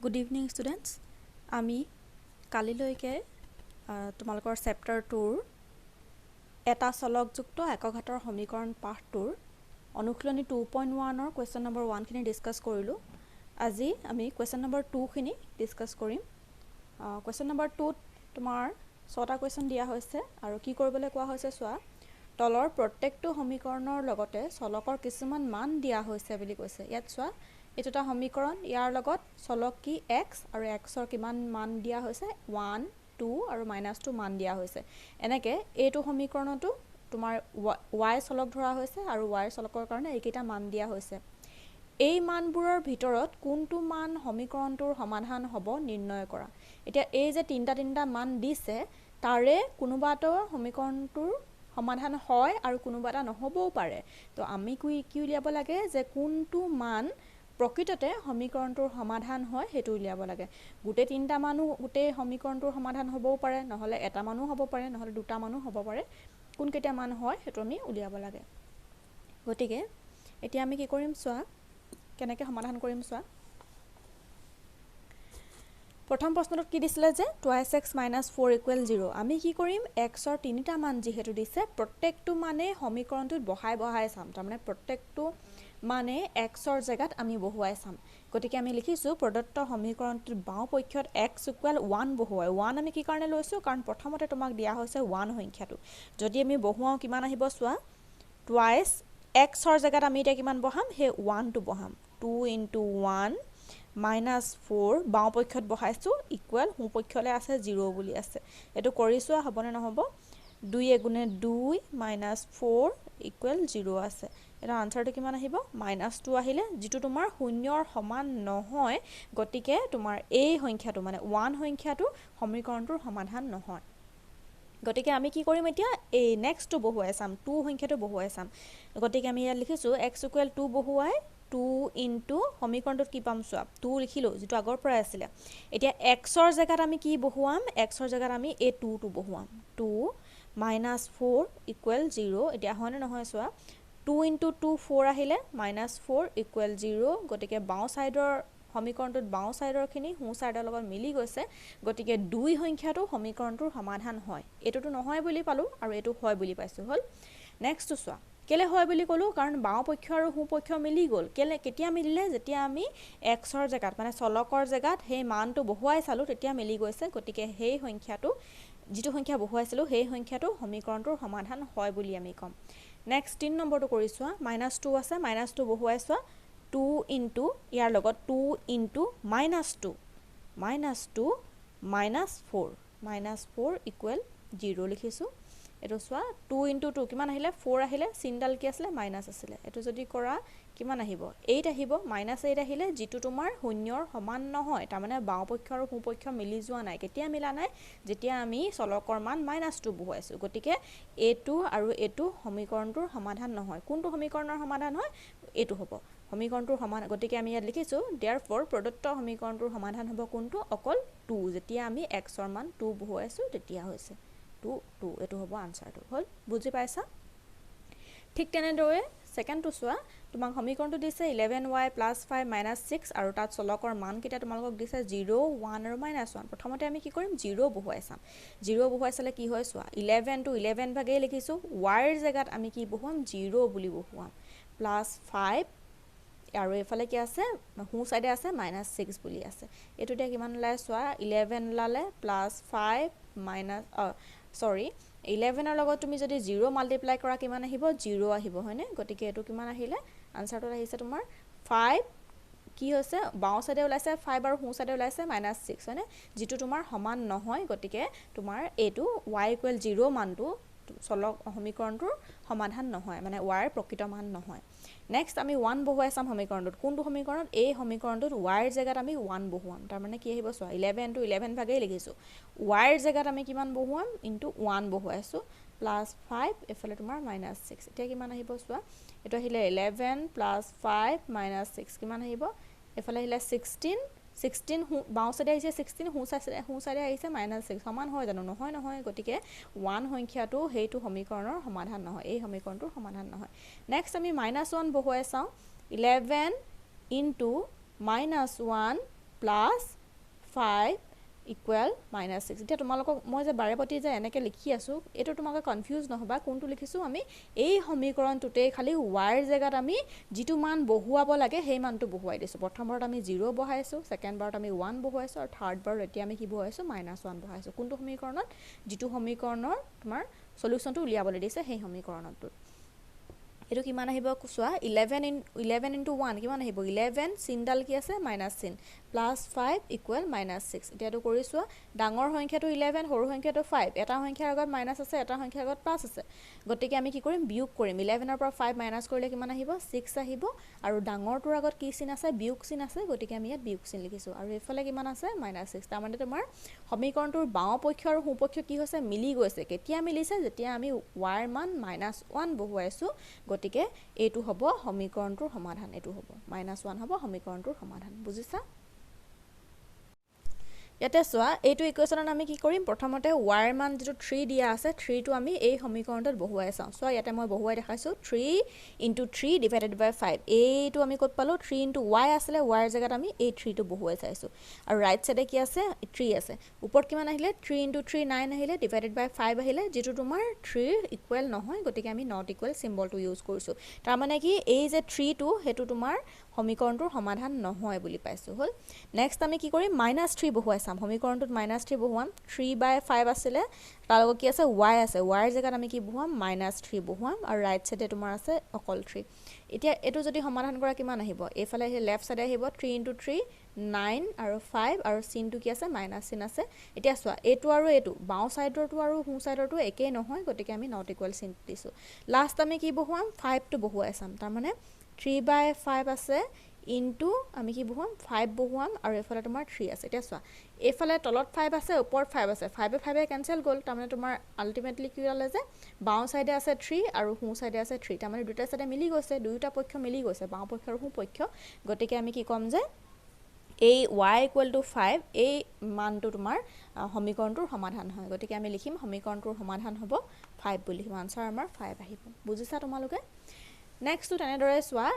Good evening students. আমি কালিলৈকে তোমালোকৰ চেপ্টাৰ 2ৰ এটা চলকযুক্ত একঘাতৰ সমীকৰণ পাঠটোৰ অনুশীলনী 2.1ৰ কুৱেশ্যন নম্বৰ 1খিনি ডিছকাছ কৰিলোঁ। আজি আমি কুৱেশ্যন নম্বৰ 2খিনি ডিছকাছ কৰিম। কুৱেশ্যন নম্বৰ 2ত তোমাৰ 6টা কুৱেশ্যন দিয়া হৈছে আৰু কি কৰিবলৈ কোৱা হৈছে চোৱা, তলৰ প্ৰত্যেকটো সমীকৰণৰ লগতে চলকৰ কিছুমান মান দিয়া হৈছে বুলি কৈছে। ইয়াত চোৱা, এইটো এটা সমীকৰণ, ইয়াৰ লগত চলক কি x আৰু xৰ কিমান মান দিয়া হৈছে 1, 2 আৰু -2 মান দিয়া হৈছে। এনেকৈ এইটো সমীকৰণতো তোমাৰ y চলক ধৰা হৈছে আৰু y চলকৰ কাৰণে এইকেইটা মান দিয়া হৈছে। এই মানবোৰৰ ভিতৰত কোনটো মান সমীকৰণটোৰ সমাধান হ'ব নিৰ্ণয় কৰা। এতিয়া এই যে তিনিটা মান দিছে, তাৰে কোনোবা এটা সমীকৰণটোৰ সমাধান হয় আৰু কোনোবা এটা নহ'বও পাৰে। তো আমি কি উলিয়াব লাগে যে কোনটো মান প্ৰকৃততে সমীকৰণটোৰ সমাধান হয় সেইটো উলিয়াব লাগে। গোটেই তিনিটা মানো গোটেই সমীকৰণটোৰ সমাধান হ'বও পাৰে, নহ'লে এটা মানো হ'ব পাৰে, নহ'লে দুটা মানো হ'ব পাৰে। কোনকেইটা মান হয় সেইটো আমি উলিয়াব লাগে। গতিকে এতিয়া আমি কি কৰিম চোৱা, কেনেকৈ সমাধান কৰিম চোৱা। প্ৰথম প্ৰশ্নটোত কি দিছিলে যে 2x - 4 = 0। আমি কি কৰিম, xৰ তিনিটা মান যিহেতু দিছে, প্ৰত্যেকটো মানে সমীকৰণটোত বহাই চাম। তাৰমানে প্ৰত্যেকটো মানে xৰ জেগাত আমি বহুৱাই চাম। গতিকে আমি লিখিছোঁ প্ৰদত্ত সমীকৰণটোৰ বাওঁ পক্ষত x = 1 বহুৱাই। 1 আমি কি কাৰণে লৈছোঁ, কাৰণ প্ৰথমতে তোমাক দিয়া হৈছে 1 সংখ্যাটো। যদি আমি বহুৱাওঁ কিমান আহিব চোৱা, টুৱাইচ xৰ জেগাত আমি এতিয়া কিমান বহাম, সেই 1টো বহাম। 2 × 1 - 4 বাওঁ পক্ষত বহাইছোঁ ইকুৱেল সোঁপক্ষলৈ আছে 0 বুলি আছে। এইটো কৰি চোৱা হ'বনে নহ'ব। 2 × 2 - 4 = 0 আছে। এটা আনচাৰটো কিমান আহিব, -2 আহিলে, যিটো তোমাৰ শূন্যৰ সমান নহয়। গতিকে তোমাৰ এই সংখ্যাটো মানে 1 সংখ্যাটো সমীকৰণটোৰ সমাধান নহয়। গতিকে আমি কি কৰিম এতিয়া, এই নেক্সটটো বহুৱাই চাম, 2 সংখ্যাটো বহুৱাই চাম। গতিকে আমি ইয়াত লিখিছোঁ x = 2 বহুৱাই 2 × সমীকৰণটোত কি পাম চোৱা, 2 লিখিলোঁ যিটো আগৰ পৰাই আছিলে। এতিয়া xৰ জেগাত আমি কি বহুৱাম, xৰ জেগাত আমি এই 2টো বহুৱাম। 2 - 4 = 0। এতিয়া হয়নে নহয় চোৱা, 2 × 2 4 আহিলে, -4 = 0। গতিকে বাওঁ ছাইডৰ সমীকৰণটোত বাওঁ ছাইডৰখিনি সোঁ ছাইডৰ লগত মিলি গৈছে। গতিকে 2 সংখ্যাটো সমীকৰণটোৰ সমাধান হয়। এইটোতো নহয় বুলি পালোঁ আৰু এইটো হয় বুলি পাইছোঁ, হ'ল। নেক্সটটো চোৱা, কেলৈ হয় বুলি ক'লোঁ, কাৰণ বাওঁ পক্ষ আৰু সোঁ পক্ষ মিলি গ'ল। কেতিয়া মিলিলে, যেতিয়া আমি xৰ জেগাত মানে চলকৰ জেগাত সেই মানটো বহুৱাই চালোঁ তেতিয়া মিলি গৈছে। গতিকে সেই সংখ্যাটো, যিটো সংখ্যা বহুৱাইছিলোঁ সেই সংখ্যাটো সমীকৰণটোৰ সমাধান হয় বুলি আমি ক'ম। নেক্সট 3 নম্বৰটো কৰি চোৱা, -2 আছে, -2 বহুৱাই চোৱা, 2 × ইয়াৰ লগত 2 × -2 - 4 = 0 লিখিছোঁ। এইটো চোৱা, 2 × 2 কিমান আহিলে, 4 আহিলে, চিনডাল কি আছিলে, মাইনাছ আছিলে। এইটো যদি কৰা কিমান আহিব, 8 আহিব, -8 আহিলে, যিটো তোমাৰ শূন্যৰ সমান নহয়। তাৰমানে বাওঁ পক্ষ আৰু সোঁ পক্ষ মিলি যোৱা নাই। কেতিয়া মিলা নাই, যেতিয়া আমি চলকৰ মান -2 বহুৱাইছোঁ। গতিকে এইটো আৰু এইটো সমীকৰণটোৰ সমাধান নহয়। কোনটো সমীকৰণৰ সমাধান হয়, এইটো হ'ব সমীকৰণটোৰ সমাধান। গতিকে আমি ইয়াত লিখিছোঁ therefore প্ৰদত্ত সমীকৰণটোৰ সমাধান হ'ব কোনটো, অকল 2। যেতিয়া আমি xৰ মান 2 বহুৱাইছোঁ তেতিয়া হৈছে 2। এইটো হ'ব আনচাৰটো, হ'ল। বুজি পাইছা? ঠিক তেনেদৰে ছেকেণ্ডটো চোৱা, তোমাক সমীকৰণটো দিছে 11y + 5 - 6 আৰু তাত চলকৰ মানকেইটা তোমালোকক দিছে 0, 1 আৰু -1। প্ৰথমতে আমি কি কৰিম, 0 বহুৱাই চাম। 0 বহুৱাই চালে কি হয় চোৱা, 11 টো 11 ভাগেই লিখিছোঁ, yৰ জেগাত আমি কি বহুৱাম, 0 বুলি বহুৱাম, +5 আৰু এইফালে কি আছে, সোঁ চাইডে আছে -6 বুলি আছে। এইটো এতিয়া কিমান ওলাই চোৱা, 11 ওলালে, +5 11ৰ লগত তুমি যদি 0 মাল্টিপ্লাই কৰা কিমান আহিব, 0 আহিব, হয়নে? গতিকে এইটো কিমান আহিলে, আনচাৰটোত আহিছে তোমাৰ 5, কি হৈছে, বাওঁ চাইডে ওলাইছে 5 আৰু সোঁ চাইডে ওলাইছে -6, হয়নে? যিটো তোমাৰ সমান নহয়। গতিকে তোমাৰ এইটো y = 0 মানটো চলক সমীকৰণটোৰ সমাধান নহয়, মানে yৰ প্ৰকৃত মান নহয়। নেক্সট আমি 1 বহুৱাই চাম সমীকৰণটোত। কোনটো সমীকৰণত, এই সমীকৰণটোত yৰ জেগাত আমি 1 বহুৱাম। তাৰমানে কি আহিব চোৱা, 11 টো 11 ভাগেই লিখিছোঁ, yৰ জেগাত আমি কিমান বহুৱাম, × 1 বহুৱাইছোঁ, +5 এইফালে তোমাৰ -6। এতিয়া কিমান আহিব চোৱা, এইটো আহিলে 11 + 5 - 6 কিমান আহিব, এইফালে আহিলে 16 বাওঁ চাইডে আহিছে 16, সোঁ চাইডে আহিছে -6। সমান হয় জানো, নহয়। গতিকে 1 সংখ্যাটো সেইটো সমীকৰণৰ সমাধান নহয়, এই সমীকৰণটোৰ সমাধান নহয়। নেক্সট আমি -1 বহুৱাই চাওঁ, 11 × -1 প্লাছ 5 ইকুৱেল -6 এতিয়া তোমালোকক মই যে বাৰে প্ৰতি যে এনেকৈ লিখি আছোঁ এইটো তোমালোকে কনফিউজ নহ'বা কোনটো লিখিছোঁ আমি এই সমীকৰণটোতেই খালি ৱাইৰ জেগাত আমি যিটো মান বহুৱাব লাগে সেই মানটো বহুৱাই দিছোঁ প্ৰথমবাৰত আমি 0 বহাইছোঁ ছেকেণ্ডবাৰত আমি 1 বহুৱাইছোঁ আৰু থাৰ্ডবাৰত এতিয়া আমি কি বহুৱাইছোঁ -1 বহাইছোঁ কোনটো সমীকৰণত যিটো সমীকৰণৰ তোমাৰ সলিউশ্যনটো উলিয়াবলৈ দিছে সেই সমীকৰণটোত এইটো কিমান আহিব চোৱা 11 ইনটু 1 কিমান আহিব 11 চিনডাল কি আছে মাইনাছ চিন প্লাছ 5 ইকুৱেল -6 এতিয়া এইটো কৰি চোৱা ডাঙৰ সংখ্যাটো 11 সৰু সংখ্যাটো 5 এটা সংখ্যাৰ আগত মাইনাছ আছে এটা সংখ্যাৰ আগত প্লাছ আছে গতিকে আমি কি কৰিম বিয়োগ কৰিম 11ৰ পৰা 5 মাইনাছ কৰিলে কিমান আহিব 6 আহিব আৰু ডাঙৰটোৰ আগত কি চিন আছে বিয়োগ চিন আছে গতিকে আমি ইয়াত বিয়োগ চিন লিখিছোঁ আৰু এইফালে কিমান আছে -6 তাৰমানে তোমাৰ সমীকৰণটোৰ বাওঁ পক্ষ আৰু সোঁ পক্ষ কি হৈছে মিলি গৈছে কেতিয়া মিলিছে যেতিয়া আমি y ৰ মান -1 বহুৱাইছোঁ গতিকে এইটো হ'ব সমীকৰণটোৰ সমাধান এইটো হ'ব -1 হ'ব সমীকৰণটোৰ সমাধান বুজিছা ইয়াতে চোৱা এইটো ইকুৱেশ্যনত আমি কি কৰিম প্ৰথমতে y ৰ মান যিটো 3 দিয়া আছে 3 টো আমি এই সমীকৰণটোত বহুৱাই চাওঁ চোৱা ইয়াতে মই বহুৱাই দেখাইছোঁ 3 * 3 / 5 এইটো আমি ক'ত পালোঁ 3 * y আছিলে y ৰ জেগাত আমি এই 3 টো বহুৱাই চাইছোঁ আৰু ৰাইট সাইডে কি আছে 3 আছে ওপৰত কিমান আহিলে 3 * 3 9 আহিলে / 5 আহিলে যেটো তোমাৰ 3 ইকুৱেল নহয় গতিকে আমি নট ইকুৱেল চিম্বলটো ইউজ কৰিছোঁ তাৰ মানে কি এই যে 3 টো হেতু তোমাৰ সমীকৰণটোৰ সমাধান নহয় বুলি পাইছোঁ হল নেক্সট আমি কি কৰিম -3 বহুৱাই চাম সমীকৰণটোত -3 বহুৱাম 3/5 আছিলে তাৰ লগত কি আছে y আছে y ৰ জেগাত আমি কি বহুৱাম -3 বহুৱাম আৰু ৰাইট সাইডে তোমাৰ আছে অকল 3 এতিয়া এটো যদি সমাধান কৰা কিমান আহিব এইফালে আহি লেফট সাইডে আহিব 3 * 3 9 আৰু 5 আৰু চিনটো কি আছে মাইনাছ চিন আছে এতিয়া চোৱা এইটো আৰু এইটো বাওঁ সাইডৰটো আৰু সোঁ সাইডৰটো একেই নহয় গতিকে আমি নট ইকুৱেল চিন দিছোঁ লাষ্ট আমি কি বহুৱাম 5 টো বহুৱাই চাম তাৰ মানে 3/5 আছে ইনটু আমি কি বহুৱাম 5 বহুৱাম আৰু এফালে তোমাৰ 3 আছে এতিয়া চোৱা এফালে তলত 5 আছে ওপৰত 5 আছে 5 এ কেনসেল গ'ল তাৰমানে তোমাৰ আলটিমেটলি কি হ'লে যে বাওঁ সাইডে আছে 3 আৰু সোঁ সাইডে আছে 3 তাৰমানে দুটা সাইডে মিলি গৈছে দুইটা পক্ষ মিলি গৈছে বাওঁ পক্ষ আৰু সোঁ পক্ষ গতিকে আমি কি ক'ম যে এই y = 5 এই মানটো তোমাৰ সমীকৰণটোৰ সমাধান হয় গতিকে আমি লিখিম সমীকৰণটোৰ সমাধান হ'ব 5 বুলি লিখিম আনসাৰ আমাৰ 5 আহিব বুজিছা তোমালোকে নেক্সট টু তেনেদৰে চোৱা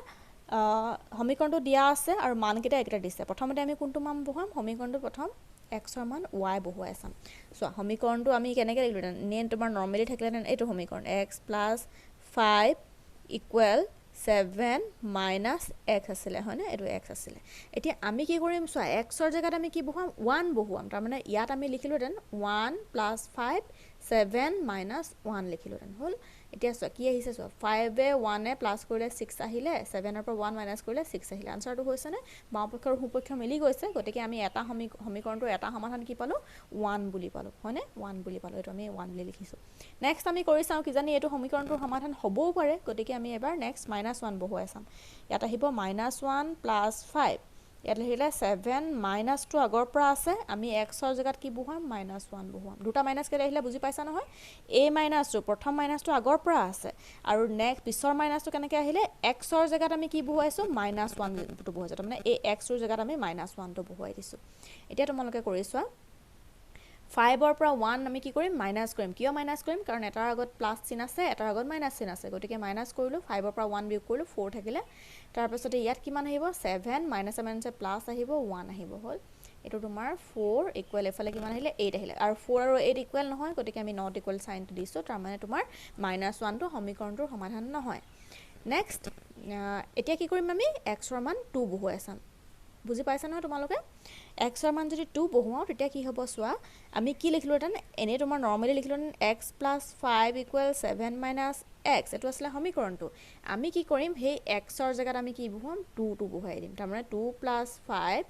সমীকৰণটো দিয়া আছে আৰু মানকেইটা একেটা দিছে প্ৰথমতে আমি কোনটো মান বহুৱাম সমীকৰণটো প্ৰথম x ৰ মান y বহুৱাই চাম চোৱা সমীকৰণটো আমি কেনেকৈ লিখিলো নে তোমাৰ নৰ্মেলি থাকিলে এইটো সমীকৰণ x + 5 = 7 - x আছিলে হয়নে এইটো x আছিলে এতিয়া আমি কি কৰিম চোৱা x ৰ জেগাত আমি কি বহুৱাম 1 বহুৱাম তাৰমানে ইয়াত আমি লিখিলো দেন 1 + 5 7 - 1 লিখিলো দেন হল এতিয়া চোৱা কি আহিছে চোৱা 5 এ 1 এ প্লাস কৰিলে 6 আহিলে 7 ৰ পৰা 1 মাইনাস কৰিলে 6 আহিলে আনসাৰটো হৈছে নে বাওঁ পক্ষ আৰু সোঁ পক্ষ মিলি গৈছে গতিকে আমি এটা সমীকৰণটো এটা সমাধান কি পালো 1 বুলি পালো হয়নে 1 বুলি পালো এটো আমি 1 বুলি লিখিছো নেক্সট আমি কৰি চাও কি জানি এটো সমীকৰণটোৰ সমাধান হ'বও পাৰে গতিকে আমি এবাৰ নেক্সট -1 বহুৱাই চাম ইয়াত আহিব -1 + 5 ইয়াত লিখিলে 7 - 2 আগৰ পৰা আছে আমি x ৰ জেগাত কি বহুৱাম -1 বহুৱাম দুটা মাইনাস কেলে আহিলে বুজি পাইছা নহয় a - 2 প্ৰথম -2 আগৰ পৰা আছে আৰু নেক্সট পিছৰ -2 কেনেকৈ আহিলে x ৰ জেগাত আমি কি বহুৱাইছো -1 টো বহুৱাইছো তাৰমানে এই x ৰ জেগাত আমি -1 টো বহুৱাই দিছো এতিয়া তোমালোকে কৰিছোৱা 5 ৰ পৰা 1 আমি কি কৰিম মাইনাস কৰিম কিয় মাইনাস কৰিম কাৰণ এটাৰ আগত প্লাস চিন আছে এটাৰ আগত মাইনাস চিন আছে গতিকে মাইনাস কৰিলো 5 ৰ পৰা 1 বিয়োগ কৰিলো 4 থাকিলে তাৰ পাছতে ইয়াত কিমান আহিব 7 - প্লাস আহিব 1 আহিব হল এটো তোমাৰ 4 ইকুৱেল এফালে কিমান আহিলে 8 আহিলে আৰু 4 আৰু 8 ইকুৱেল নহয় গতিকে আমি নট ইকুৱেল সাইনটো দিছো তাৰ মানে তোমাৰ -1 টো সমীকৰণটোৰ সমাধান নহয় নেক্সট এতিয়া কি কৰিম আমি x ৰ মান 2 বহুৱাই চাম বুজি পাইছা নহয় তোমালোকে x ৰ মান যদি 2 বহুৱাও তেতিয়া কি হ'ব চোৱা আমি কি লিখিলো তেন এনে তোমাৰ নৰমালি লিখিলো x + 5 = 7 - x এটো আসলে সমীকৰণটো আমি কি কৰিম হেই x ৰ জেগাত আমি কি বহুৱাম 2 টো বহুৱাই দিম তাৰমানে 2 + 5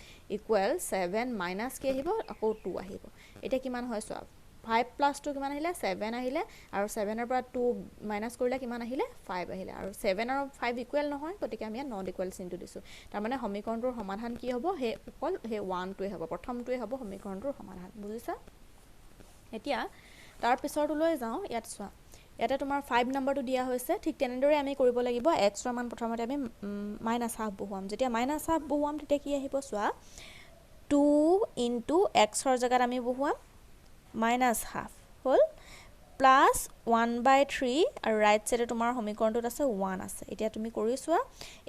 = 7 - কি আহিব আকৌ 2 আহিব এটা কিমান হয় চোৱা 5 + 2 কিমান আহিলে 7 আহিলে আৰু 7 ৰ পৰা 2 মাইনাস কৰিলে কিমান আহিলে 5 আহিলে আৰু 7 আৰু 5 ইকুৱেল নহয় গতিকে আমি নট ইকুৱেল চিনটো দিছো তাৰ মানে সমীকৰণটোৰ সমাধান কি হ'ব হে অকল হে 1 টোৱে হ'ব প্ৰথমটোৱে হ'ব সমীকৰণটোৰ সমাধান বুজিছা এতিয়া তাৰ পিছৰটো লৈ যাও ইয়াত চোৱা ইয়াতে তোমাৰ 5 নম্বৰটো দিয়া হৈছে ঠিক তেনেদৰে আমি কৰিব লাগিব x ৰ মান প্ৰথমতে আমি -1/2 বহুৱাম যেতিয়া -1/2 বহুৱাম তেতিয়া কি আহিব চোৱা 2 * x ৰ জেগাত আমি বহুৱাম -1/2 হল প্লাছ 1/3 আৰু ৰাইট সাইডে তোমাৰ সমীকৰণটোত আছে 1 আছে এতিয়া তুমি কৰি চোৱা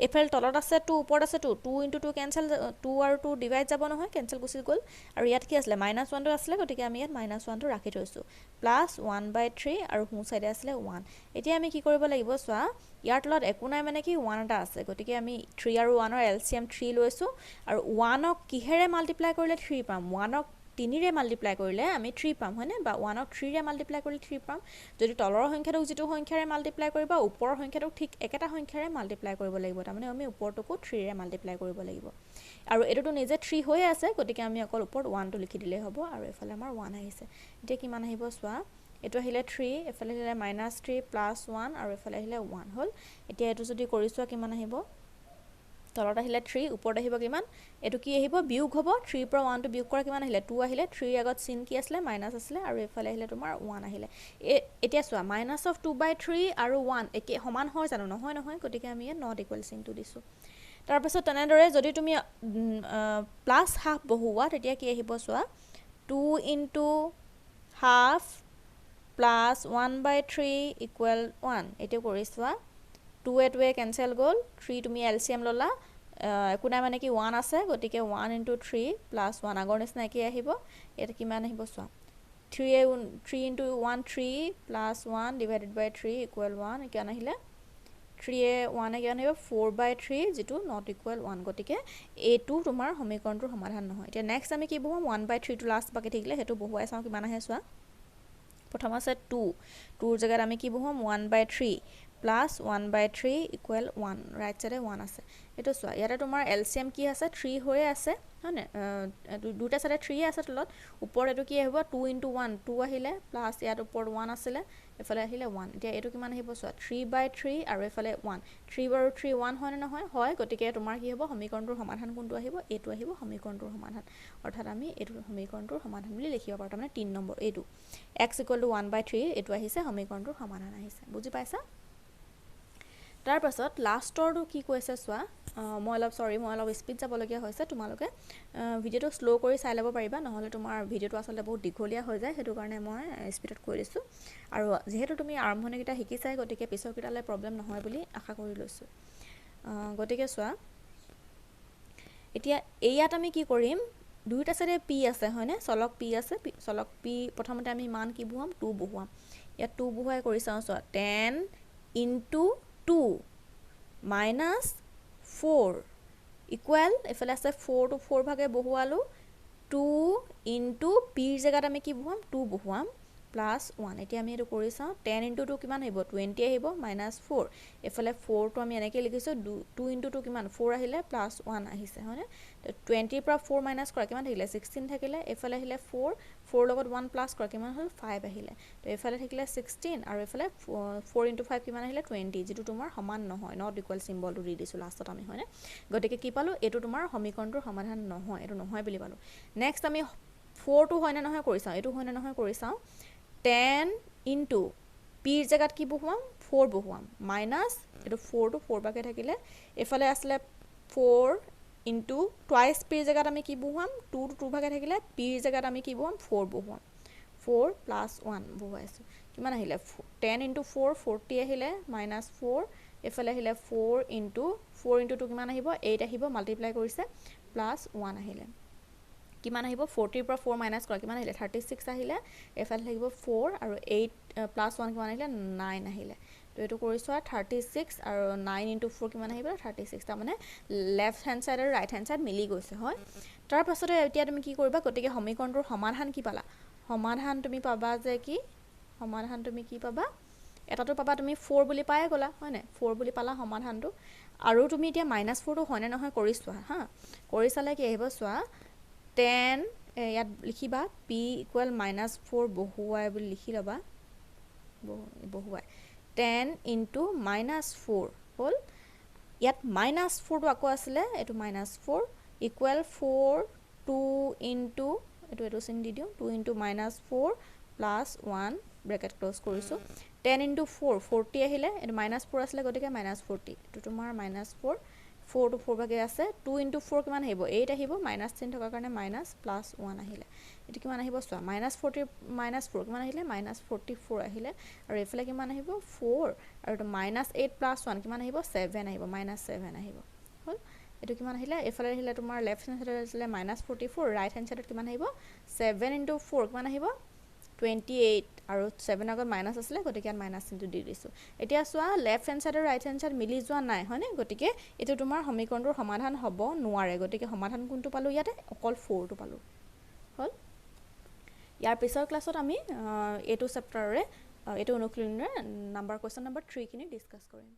এফাল তলত আছে 2 ওপৰত আছে 2 2 * 2 কেনসেল 2 আৰু 2 ডিভাইড যাব নহয় কেনসেল গুচি গ'ল আৰু ইয়াত কি আছিল -1 টো আছিল গতিকে আমি ইয়াত -1 টো ৰাখি থৈছো প্লাছ 1/3 আৰু হু সাইডে আছিল 1 এতিয়া আমি কি কৰিব লাগিব চোৱা ইয়াৰ তলত একো নাই মানে কি 1 এটা আছে গতিকে আমি 3 আৰু 1 ৰ এলচিএম 3 লৈছো আৰু 1 ক কিহেৰে মাল্টিপ্লাই কৰিলে 3 পাম 1 ক 3 ৰে মাল্টিপ্লাই কৰিলে আমি 3 পাম হয়নে বা 1 ক 3 ৰে মাল্টিপ্লাই কৰিলে 3 পাম যদি তলৰ সংখ্যাটোক যেটো সংখ্যাৰে মাল্টিপ্লাই কৰিবা ওপৰৰ সংখ্যাটোক ঠিক একেটা সংখ্যাৰে মাল্টিপ্লাই কৰিব লাগিব তাৰমানে আমি ওপৰটোকো 3 ৰে মাল্টিপ্লাই কৰিব লাগিব আৰু এটোটো নিজে 3 হৈ আছে গতিকে আমি অকল ওপৰত 1 টো লিখি দিলে হ'ব আৰু এফালে আমাৰ 1 আহিছে এতিয়া কিমান আহিব চোৱা এটো আহিলে 3 এফালে আহিলে -3 +1 আৰু এফালে আহিলে 1 হল এতিয়া এটো যদি কৰিছোৱা কিমান আহিব তলত আহিলে 3 ওপৰত আহিব কিমান এটো কি আহিব বিয়োগ হ'ব 3 পৰা 1 টো বিয়োগ কৰা কিমান আহিলে 2 আহিলে 3 আগত চিন কি আছিল মাইনাস আছিল আৰু এফালে আহিলে তোমাৰ 1 আহিলে এতিয়া চোৱা -2/3 আৰু 1 একে সমান হয় জানো নহয় নহয় গতিকে আমি নট ইকুৱেল চিনটো দিছো তাৰ পাছত তেনেদৰে যদি তুমি প্লাস হাফ বহুৱা তেতিয়া কি আহিব চোৱা 2 * হাফ প্লাস 1/3 ইকুৱেল 1 এটো কৰি চোৱা 2 এ 2 কেনসেল গ'ল 3 তুমি এলসিএম ললা একো নাই মানে কি 1 আছে গতিকে 1 * 3 + 1 আগৰ নিচিনা কি আহিব এটা কিমান আহিব চোৱা 3 * 1 3 + 1 / 3 ইকুৱেল 1 কিমান আহিলে 3 এ 1 কিমান আহিব 4/3 যেটো নট ইকুৱেল 1 গতিকে এটো তোমাৰ সমীকৰণটোৰ সমাধান নহয় এতিয়া নেক্সট আমি কি বহুম 1/3 টো লাষ্ট বাকি থাকিলে হেতু বহুৱাই চাও কিমান আহে চোৱা প্ৰথম আছে 2 2 ৰ জায়গাত আমি কি বহুম 1/3 plus 1/3 equal 1 right side 1 আছে এটো চোৱা ইয়াতে তোমাৰ এলসিএম কি আছে 3 হৈ আছে হয়নে দুটা সাইডে 3 আছে তলত ওপৰ এটো কি আহিব 2 * 1 2 আহিলে প্লাস ইয়াত ওপৰ 1 আছিল এফালে আহিলে 1 এতিয়া এটো কিমান আহিব চোৱা 3/3 আৰু এফালে 1 3 আৰু 3 1 হয় নহয় হয় গতিকে তোমাৰ কি হ'ব সমীকৰণটোৰ সমাধান কোনটো আহিব এটো আহিব সমীকৰণটোৰ সমাধান অৰ্থাৎ আমি এটো সমীকৰণটোৰ সমাধান বুলি লিখিব পাৰো তাৰমানে 3 নম্বৰ এটো x = 1/3 এটো আহিছে সমীকৰণটোৰ সমাধান আহিছে বুজি পাইছা তাৰ পাছত লাষ্টৰটো কি কৈছে চোৱা মই অলপ স্পিড যাব লগিয়া হৈছে তোমালোকে ভিডিওটো স্লো কৰি চাই ল'ব পাৰিবা নহলে তোমাৰ ভিডিওটো আসলে বহুত দীঘলীয়া হৈ যায় হেতু কাৰণে মই স্পিডত কৈ দিছো আৰু যেহেতু তুমি আৰম্ভণিকিটা শিকিছাই গতিকে পিছৰ কিটালে প্ৰবলেম নহয় বুলি আশা কৰি লৈছো গতিকে চোৱা এতিয়া এইয়াত আমি কি কৰিম দুইটা সাইডে p আছে হয়নে চলক p আছে চলক p প্ৰথমতে আমি মান কি বহুৱাম 2 বহুৱাম ইয়াত 2 বহুৱাই কৰি চাও চোৱা 10 * 2 minus 4 equal এফালে আছে 4 to 4 ভাগে বহুৱালো 2 into p ৰ জায়গাত আমি কি বহুৱাম 2 বহুৱাম plus 1 এতিয়া আমি এটো কৰি চাও 10 into 2 কিমান আহিব 20 আহিব -4 এফালে 4 টো আমি এনেকৈ লিখিছো 2 into 2 কিমান 4 আহিলে plus 1 আহিছে হয়নে 20 ৰ পৰা 4 মাইনাস কৰা কিমান থাকিলে 16 থাকিলে এফালে আহিলে 4 4 লগত 1 প্লাস কৰা কিমান হল 5 আহিলে তো এফালে থাকিলে 16 আৰু এফালে 4 into 5 কিমান আহিলে 20 যেটো তোমাৰ সমান নহয় নট ইকুৱেল সিম্বলটো দি দিছো লাষ্টত আমি হয়নে গতিকে কি পালো এটো তোমাৰ সমীকৰণটোৰ সমাধান নহয় এটো নহয় বুলি পালো নেক্সট আমি 4 টো হয় না নহয় কৰি চাও এটো হয় না নহয় কৰি চাও 10 into p ৰ জায়গাত কি বহুৱাম 4 বহুৱাম মাইনাস এটো 4 টো 4 বাকে থাকিলে এফালে আসলে 4 into twice p ৰ জায়গাত আমি কি বহুৱাম 2 টো 2 ভাগে থাকিলে p ৰ জায়গাত আমি কি বহুৱাম 4 বহুৱাম 4 plus 1 বহুৱাইছো কিমান আহিলে 10 into 4 40 আহিলে -4 এফালে আহিলে 4 into 2 কিমান আহিব 8 আহিব মাল্টিপ্লাই কৰিছে plus 1 আহিলে কিমান আহিব 40 ৰ পৰা 4 মাইনাস কৰা কিমান আহিলে 36 আহিলে এফালে থাকিব 4 আৰু 8 plus 1 কিমান আহিলে 9 আহিলে তো এটো কৰিছো 36 আৰু 9 into 4 কিমান আহিব 36 তা মানে লেফট হ্যান্ড সাইড আৰু ৰাইট হ্যান্ড সাইড মিলি গৈছে হয় তাৰ পাছতে এতিয়া তুমি কি কৰিবা গতিকে সমীকৰণটোৰ সমাধান কি পালা সমাধান তুমি পাবা যে কি সমাধান তুমি কি পাবা এটাটো পাবা তুমি 4 বুলি পায়ে গলা হয় না 4 বুলি পালা সমাধানটো আৰু তুমি এতিয়া -4 টো হয় না নহয় কৰিছোৱা হা কৰি চালে কি আহিব চোৱা 10 ইয়াত লিখিবা p = -4 বহুৱাই বুলি লিখি লবা বহুৱাই 10 into -4 হল ইয়াত -4 টো আকৌ আছিলে এটো -4 equal 4 2 into এটো চিন দি দিও 2 into -4 plus 1 ব্ৰেকেট ক্লোজ কৰিছো 10 into 4 40 আহিলে এটো -4 আছিলে গতিকে -40 এটো তোমাৰ -4 4 to 4 ভাগে আছে 2 into 4 কিমান আহিব 8 আহিব মাইনাস চিন থকাৰ কাৰণে মাইনাস প্লাস 1 আহিলে এটো কিমান আহিব চোৱা মাইনাস 40 মাইনাস 4 কিমান আহিলে মাইনাস 44 আহিলে আৰু এফালে কিমান আহিব 4 আৰু এটো মাইনাস 8 প্লাস 1 কিমান আহিব 7 আহিব মাইনাস 7 আহিব হল এটো কিমান আহিলে এফালে আহিলে তোমাৰ লেফট হ্যান্ড সাইডত আছিল মাইনাস 44 ৰাইট হ্যান্ড সাইডত কিমান আহিব 7 into 4 কিমান আহিব 28 আৰু 7 আগত মাইনাস আছিল গতিকে মাইনাস চিনটো দি দিছো এতিয়া চোৱা লেফট হ্যান্ড সাইড আৰু ৰাইট হ্যান্ড সাইড মিলি যোৱা নাই হয়নে গতিকে এটো তোমাৰ সমীকৰণটোৰ সমাধান হ'ব নোৱাৰে গতিকে সমাধান কোনটো পালো ইয়াতে অকল 4 টো পালো হল ইয়াৰ পিছৰ ক্লাছত আমি এটো চেপ্টাৰৰে এটো অনুশীলনৰ নাম্বাৰ কোৱেশ্চন নাম্বাৰ 3 কিনি ডিসকাস কৰিম